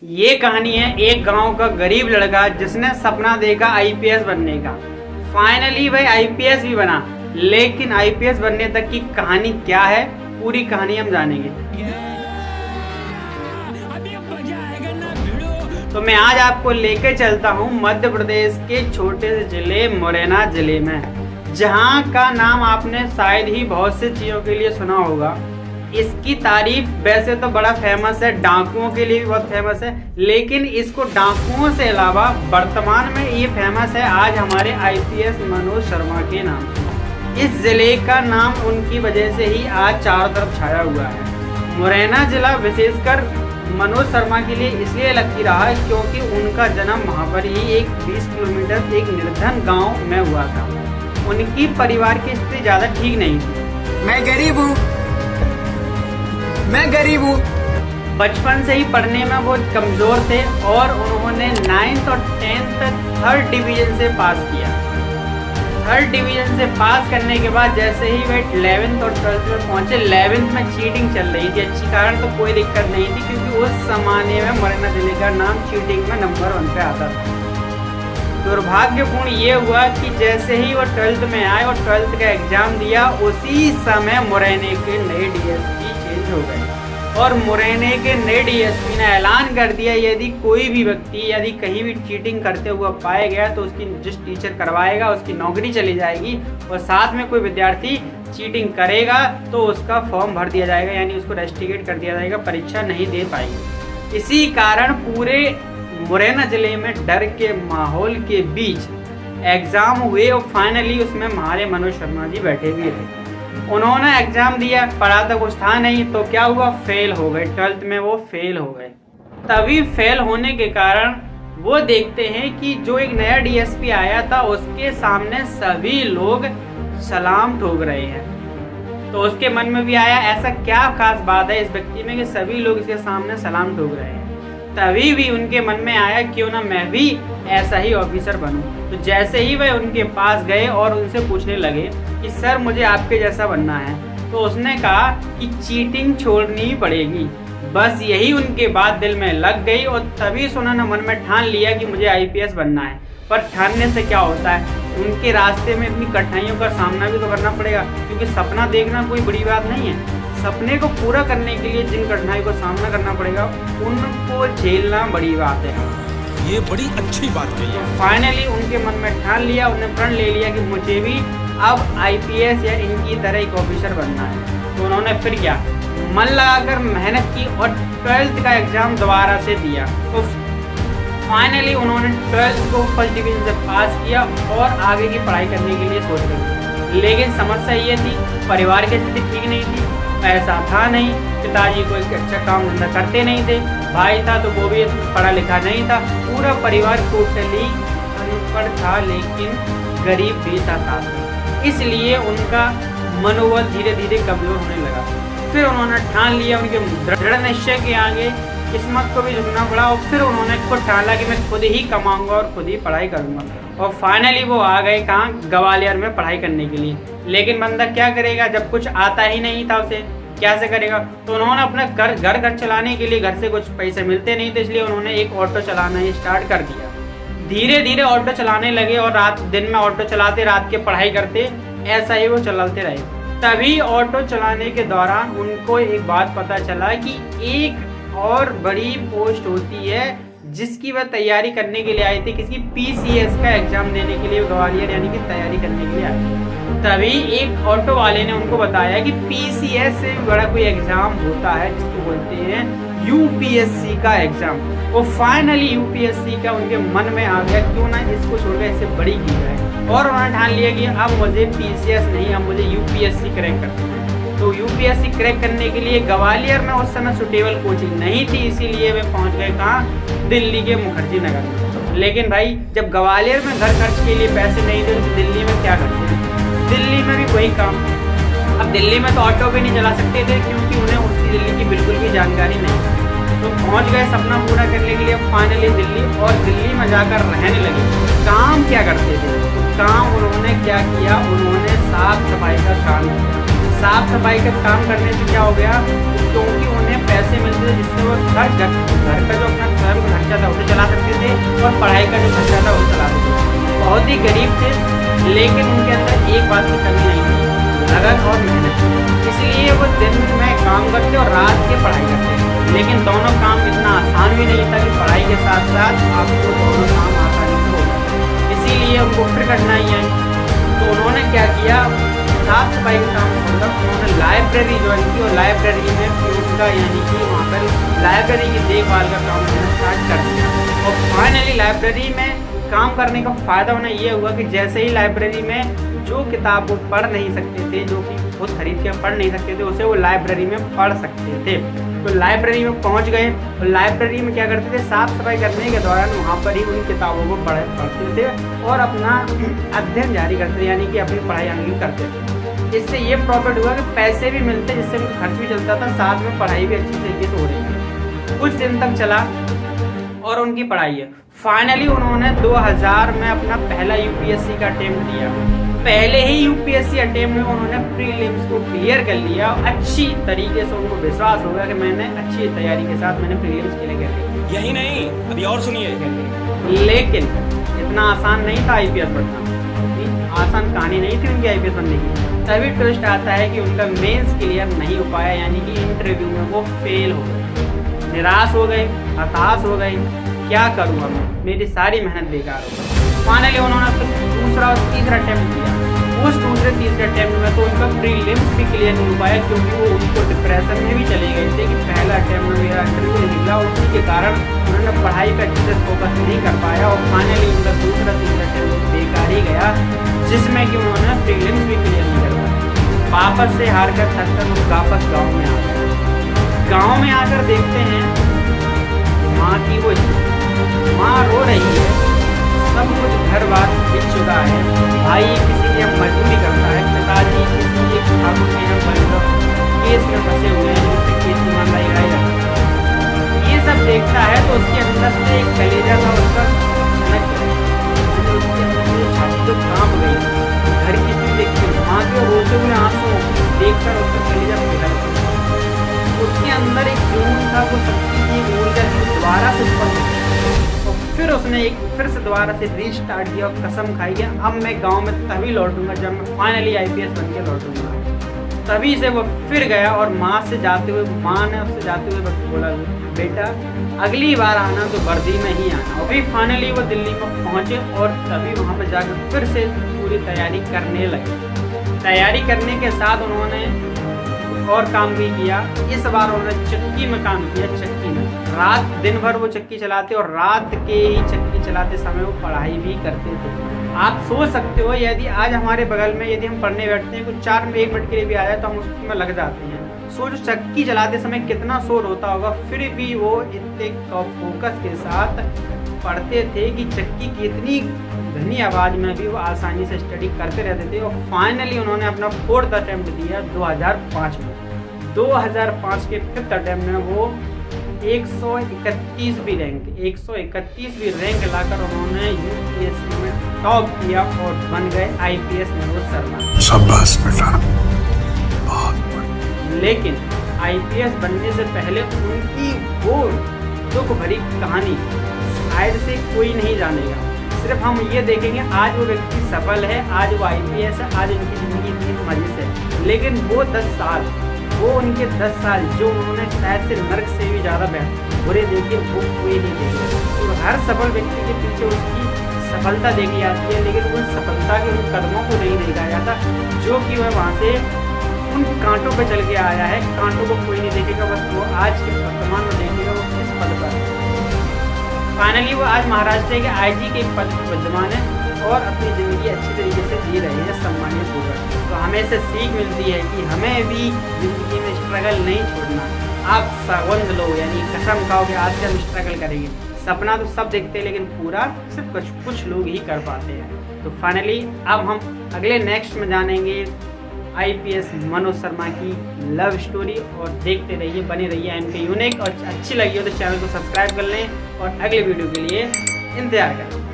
ये कहानी है एक गांव का गरीब लड़का जिसने सपना देखा आईपीएस बनने का। फाइनली वह आईपीएस भी बना, लेकिन आईपीएस बनने तक की कहानी क्या है, पूरी कहानी हम जानेंगे। तो मैं आज आपको लेकर चलता हूँ मध्य प्रदेश के छोटे से जिले मुरैना जिले में, जहाँ का नाम आपने शायद ही बहुत से चीज़ों के लिए सुना होगा। इसकी तारीफ वैसे तो बड़ा फेमस है, डाकुओं के लिए भी बहुत फेमस है, लेकिन इसको डाकुओं से अलावा वर्तमान में ये फेमस है आज हमारे आईपीएस मनोज शर्मा के नाम से। इस जिले का नाम उनकी वजह से ही आज चारों तरफ छाया हुआ है। मुरैना जिला विशेषकर मनोज शर्मा के लिए इसलिए लगती रहा है क्योंकि उनका जन्म वहाँ पर ही एक 20 किलोमीटर एक निर्धन गाँव में हुआ था। उनकी परिवार की स्थिति ज़्यादा ठीक नहीं थी। मैं गरीब हूँ। बचपन से ही पढ़ने में वो कमज़ोर थे और उन्होंने 9th और 10th थर्ड डिवीज़न से पास किया। थर्ड डिवीज़न से पास करने के बाद जैसे ही वे 11th और 12th में पहुँचे, 11th में चीटिंग चल रही थी। अच्छी कारण तो कोई दिक्कत नहीं थी क्योंकि उस ज़माने में मुरैना जिले का नाम चीटिंग में नंबर 1 पे आता था। दुर्भाग्यपूर्ण ये हुआ कि जैसे ही वो 12th में आए और 12th का एग्ज़ाम दिया, उसी समय मुरैना के नए डीएसपी चेंज हो गए और मुरैना के नए डीएसपी ने ऐलान कर दिया यदि कोई भी व्यक्ति यदि कहीं भी चीटिंग करते हुआ पाया गया तो उसकी जिस टीचर करवाएगा उसकी नौकरी चली जाएगी और साथ में कोई विद्यार्थी चीटिंग करेगा तो उसका फॉर्म भर दिया जाएगा, यानी उसको रेस्टिकेट कर दिया जाएगा, परीक्षा नहीं दे पाएगी। इसी कारण पूरे मुरैना जिले में डर के माहौल के बीच एग्ज़ाम हुए और फाइनली उसमें हमारे मनोज शर्मा जी बैठे हुए थे। उन्होंने एग्ज़ाम दिया, पढ़ा तो कुछ था नहीं, तो क्या हुआ, फेल हो गए। 12th में वो फेल हो गए। तभी फेल होने के कारण वो देखते हैं कि जो एक नया डीएसपी आया था उसके सामने सभी लोग सलाम ठोक रहे हैं। तो उसके मन में भी आया ऐसा क्या खास बात है इस व्यक्ति में कि सभी लोग इसके सामने सलाम ठोक रहे हैं। तभी भी उनके मन में आया क्यों ना मैं भी ऐसा ही ऑफिसर बनूं। तो जैसे ही वह उनके पास गए और उनसे पूछने लगे कि सर मुझे आपके जैसा बनना है, तो उसने कहा कि चीटिंग छोड़नी ही पड़ेगी। बस यही उनके बात दिल में लग गई और तभी से उन्होंने मन में ठान लिया कि मुझे आईपीएस बनना है। पर ठानने से क्या होता है, उनके रास्ते में इतनी कठिनाइयों का सामना भी तो करना पड़ेगा, क्योंकि सपना देखना कोई बड़ी बात नहीं है। सपने को पूरा करने के लिए जिन कठिनाइयों का सामना करना पड़ेगा उनको झेलना बड़ी बात है। ये बड़ी अच्छी बात कही है। फाइनली उनके मन में ठान लिया, उन्होंने प्रण ले लिया कि मुझे भी अब आईपीएस या इनकी तरह एक ऑफिसर बनना है। तो उन्होंने फिर क्या मन लगाकर मेहनत की और 12th का एग्ज़ाम दोबारा से दिया। तो फाइनली उन्होंने 12th को फर्स्ट डिवीज़न से पास किया और आगे की पढ़ाई करने के लिए सोच रहे। लेकिन समस्या ये थी, परिवार की स्थिति ठीक नहीं थी, पैसा था नहीं, पिताजी कोई अच्छा काम धंधा करते नहीं थे, भाई था तो वो भी पढ़ा लिखा नहीं था, पूरा परिवार टोटली अनपढ़ था लेकिन गरीब भी था साथ में। इसलिए उनका मनोबल धीरे धीरे कमज़ोर होने लगा। फिर उन्होंने ठान लिया, उनके दृढ़ निश्चय के आगे किस्मत को भी झुकना पड़ा और फिर उन्होंने खुद ठाना कि मैं खुद ही कमाऊंगा और खुद ही पढ़ाई करूंगा। और फाइनली वो आ गए कहाँ, ग्वालियर में पढ़ाई करने के लिए। लेकिन बंदा क्या करेगा जब कुछ आता ही नहीं था उसे, कैसे करेगा। तो उन्होंने अपना घर चलाने के लिए घर से कुछ पैसे मिलते नहीं थे, इसलिए उन्होंने एक ऑटो चलाना ही स्टार्ट कर दिया। धीरे धीरे ऑटो चलाने लगे और रात दिन में ऑटो चलाते, रात के पढ़ाई करते, ऐसा ही वो चलाते रहे। तभी ऑटो चलाने के दौरान उनको एक बात पता चला कि एक और बड़ी पोस्ट होती है जिसकी वह तैयारी करने के लिए आई थी, किसी पीसीएस का एग्ज़ाम देने के लिए ग्वालियर यानी कि तैयारी करने के लिए आई थी। तभी एक ऑटो वाले ने उनको बताया कि पीसीएस से बड़ा कोई एग्ज़ाम होता है जिसको बोलते हैं यूपीएससी का एग्ज़ाम। वो फाइनली यूपीएससी का उनके मन में आ गया, क्यों ना इसको छोड़कर इससे बड़ी की जाए। और उन्होंने ठान लिया कि अब मुझे पीसीएस नहीं, अब मुझे यूपीएससी क्रैक करना है। तो यूपीएससी क्रैक करने के लिए ग्वालियर में उस समय सुटेबल कोचिंग नहीं थी, इसीलिए वे पहुंच गए कहाँ, दिल्ली के मुखर्जी नगर में। लेकिन भाई जब ग्वालियर में घर खर्च के लिए पैसे नहीं थे तो दिल्ली में क्या करते हैं, दिल्ली में भी वही काम। अब दिल्ली में तो ऑटो भी नहीं चला सकते थे क्योंकि उन्हें उसकी दिल्ली की बिल्कुल भी जानकारी नहीं। तो पहुंच गए सपना पूरा करने के लिए फाइनली दिल्ली, और दिल्ली में जाकर रहने लगे। काम क्या करते थे, काम उन्होंने क्या किया, उन्होंने साफ सफाई का काम किया। साफ सफाई का काम करने से क्या हो गया, क्योंकि उन्हें पैसे मिलते थे जिससे वो घर का जो अपना घर और पढ़ाई का जो खर्चा था वो चलाते थे। बहुत ही गरीब थे, लेकिन उनके अंदर एक बात की कमी नहीं थी, लगन और मेहनत। इसलिए वो दिन में काम करते और रात के पढ़ाई करते। लेकिन दोनों काम इतना आसान भी नहीं था कि पढ़ाई के साथ साथ आपको दोनों काम आसानी से हो जाए। इसीलिए उनको फिर कठिनाई आई, तो उन्होंने क्या किया, साफ सफाई का काम छोड़कर उन्होंने लाइब्रेरी ज्वाइन की और लाइब्रेरी में उनका यानी कि वहाँ पर लाइब्रेरी की देखभाल का काम करना स्टार्ट कर दिया। और फाइनली लाइब्रेरी में काम करने का फ़ायदा उन्हें ये हुआ कि जैसे ही लाइब्रेरी में जो किताब वो पढ़ नहीं सकते थे, जो कि खुद खरीद के पढ़ नहीं सकते थे, उसे वो लाइब्रेरी में पढ़ सकते थे। तो लाइब्रेरी में पहुंच गए और लाइब्रेरी में क्या करते थे, साफ़ सफाई करने के दौरान वहाँ पर ही उन किताबों को पढ़ते थे और अपना अध्ययन जारी करते थे, यानी कि अपनी पढ़ाई आगे करते थे। इससे ये प्रॉफिट हुआ कि पैसे भी मिलते, जिससे उनका खर्च भी चलता था, साथ में पढ़ाई भी अच्छी तरीके से हो रही थी। कुछ दिन तक चला और उनकी पढ़ाई है। फाइनली उन्होंने 2000 में अपना पहला यूपीएससी का अटेम्प्ट दिया। पहले ही यूपीएससी अटेम्प्ट में उन्होंने प्रीलिम्स को क्लियर कर लिया। अच्छी तरीके से उनको विश्वास होगा कि मैंने अच्छी तैयारी के साथ मैंने प्रीलिम्स क्लियर कर लिया। यही नहीं, अभी और सुनिए। लेकिन इतना आसान नहीं था आईपीएस बनना, आसान कहानी नहीं थी उनकी आईपीएस बनने की। तभी ट्विस्ट आता है कि उनका मेंस क्लियर नहीं हो पाया, यानी कि इंटरव्यू में वो फेल हो गए। निराश हो गए, हताश हो गए, क्या करूँ अब, मेरी सारी मेहनत बेकार हो गई। फाइनली उन्होंने दूसरा और तीसरा अटेम्प्ट दिया। उस दूसरे तीसरे अटेम्प्ट में तो उनका प्रीलिम्स भी क्लियर नहीं हो पाया, क्योंकि वो उनको डिप्रेशन में भी चले गए थे कि पहला अटेम्प्ट में मेरा इंटरव्यू नहीं निकला। उसी के कारण उन्होंने पढ़ाई पर अच्छे से फोकस नहीं कर पाया और फाइनली उनका दूसरा तीसरा अटेम्प्ट बेकार ही गया, जिसमें कि उन्होंने प्रीलिम्स भी क्लियर नहीं कर पाया। वापस से हार कर थक कर वो वापस गाँव में आ गए। गाँव में आकर देखते हैं माँ की वो माँ रो रही है, सब कुछ घर बार बिक चुका है, भाई किसी के मजदूरी करता है, पिताजी किसी एक ठाकुर के यहाँ केस में फंसे हुए हैं, जिससे केस की मामला लड़ाई जाती है। ये सब देखता है तो उसके अंदर से एक कलेजा था उसका झनक गया, उसके अंदर से छाती तो कांप गई। घर की चीज देखकर माँ के रोते हुए आंसू देखकर उसका कलेजा पिघल गया। उसके अंदर एक जुनून था, वो शक्ति की ऊर्जा थी, दोबारा से और फिर उसने फिर से दोबारा से रीस्टार्ट किया और कसम खाई कि अब मैं गांव में तभी लौटूंगा जब मैं फाइनली आईपीएस बन के लौटूंगा। तभी से वो फिर गया और माँ ने उससे जाते हुए बोला, बेटा अगली बार आना तो वर्दी में ही आना। और फिर फाइनली वो दिल्ली में पहुँचे और तभी वहाँ पर जाकर फिर से पूरी तैयारी करने लगे। तैयारी करने के साथ उन्होंने और काम भी किया। इस बार उन्होंने चक्की में काम किया। चक्की में रात दिन भर वो चक्की चलाते और रात के ही चक्की चलाते समय वो पढ़ाई भी करते थे। आप सोच सकते हो, यदि आज हमारे बगल में यदि हम पढ़ने बैठते हैं, कुछ 4 1 मिनट के लिए भी आ जाए तो हम उसमें लग जाते हैं। सोचो चक्की चलाते समय कितना शोर होता होगा, फिर भी वो इतने फोकस के साथ पढ़ते थे कि चक्की की इतनी धनी आवाज़ में भी वो आसानी से स्टडी करते रहते थे। और फाइनली उन्होंने अपना 4th अटेम्प्ट दिया 2005 में। 2005 के 5th अटेम्प्ट में वो 131वीं रैंक लाकर उन्होंने यूपीएससी में टॉप किया और बन गए आईपीएस मनोज शर्मा। शाबाश बेटा। लेकिन आईपीएस बनने से पहले उनकी वो दुख भरी कहानी शायद से कोई नहीं जानेगा। सिर्फ हम ये देखेंगे आज वो व्यक्ति सफल है, आज वो आईपीएस है, आज उनकी ज़िंदगी इतनी मजे से। लेकिन वो 10 साल, वो उनके 10 साल जो उन्होंने शायद से नर्क से भी ज़्यादा बुरे देखे, वो कोई नहीं देखे। तो हर सफल व्यक्ति के पीछे उसकी सफलता देखी जाती है, लेकिन उस सफलता के उन कदमों को नहीं देखा जाता जो कि वह वहाँ से उन कांटों पर चल के आया है। कांटों को कोई नहीं देखेगा, बस वो आज के वर्तमान में देखेगा वो किस पद पर। फाइनली वो आज महाराष्ट्र के आईजी के पद पर विद्यमान है और अपनी ज़िंदगी अच्छी तरीके से जी रहे हैं सम्मानित होकर। तो हमें से सीख मिलती है कि हमें भी ज़िंदगी में स्ट्रगल नहीं छोड़ना। आप सौगंध लो, यानी कसम खाओ कि आज से हम स्ट्रगल करेंगे। सपना तो सब देखते हैं, लेकिन पूरा सिर्फ कुछ लोग ही कर पाते हैं। तो फाइनली अब हम अगले नेक्स्ट में जानेंगे आईपीएस मनोज शर्मा की लव स्टोरी। और देखते रहिए, बने रहिए एमके यूनिक। और अच्छी लगी हो तो चैनल को सब्सक्राइब कर लें और अगले वीडियो के लिए इंतजार करें।